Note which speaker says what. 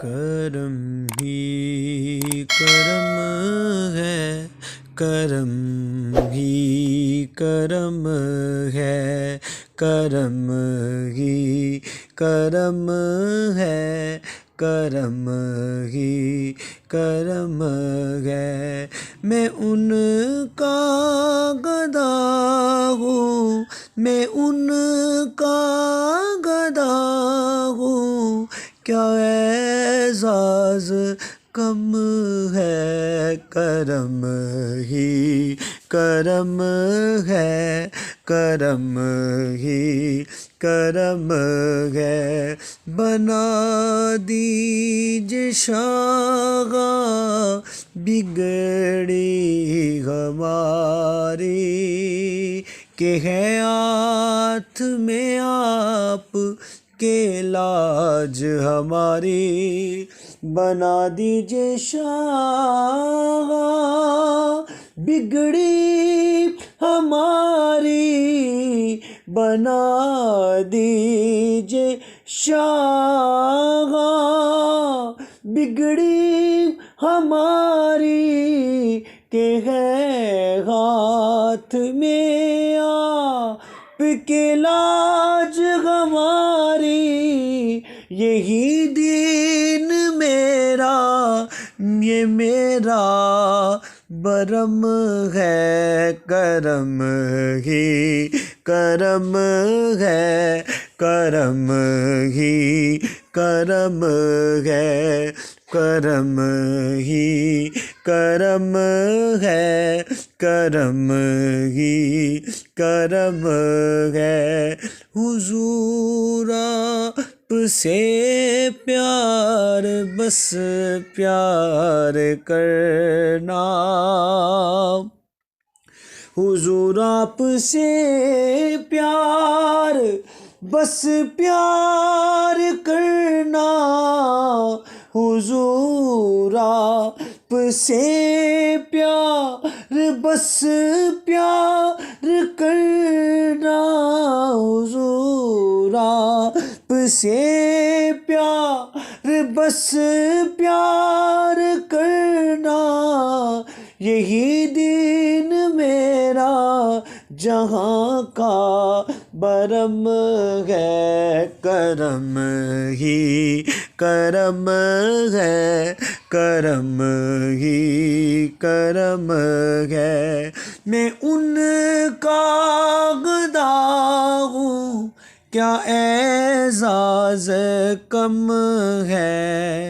Speaker 1: کرم ہی کرم ہے، کرم ہی کرم ہے، کرم ہی کرم ہے، کرم ہی کرم ہے۔ میں ان کا گدا ہوں، میں ان کا گدا ہوں، کیا اعزاز کم ہے، کرم ہی کرم ہے، کرم ہی کرم ہے۔ بنا دیجئے شاہ بگڑی ہماری، کہ ہے ہاتھ میں آپ کے لاج ہماری۔ بنا دیجئے شاہ بگڑی ہماری، بنا دیجئے شاہ بگڑی ہماری، کہ ہے ہاتھ میں آپ کے لاج ہماری۔ یہی دین میرا، یہ میرا برم ہے، کرم ہی کرم ہے، کرم ہی کرم ہے، کرم ہی کرم ہے، کرم ہی کرم ہے۔ حضور آپ سے پیار، بس پیار کرنا، حضور آپ سے پیار، بس پیار کرنا، حضور آپ سے پیار، بس پیار کرنا، حضور آپ سے پیار، بس پیار کرنا۔ یہی دین میرا جہاں کا برم ہے، کرم ہی کرم ہے، کرم ہی کرم ہے۔ میں ان کا گدا ہوں، کیا اعزاز کم ہے۔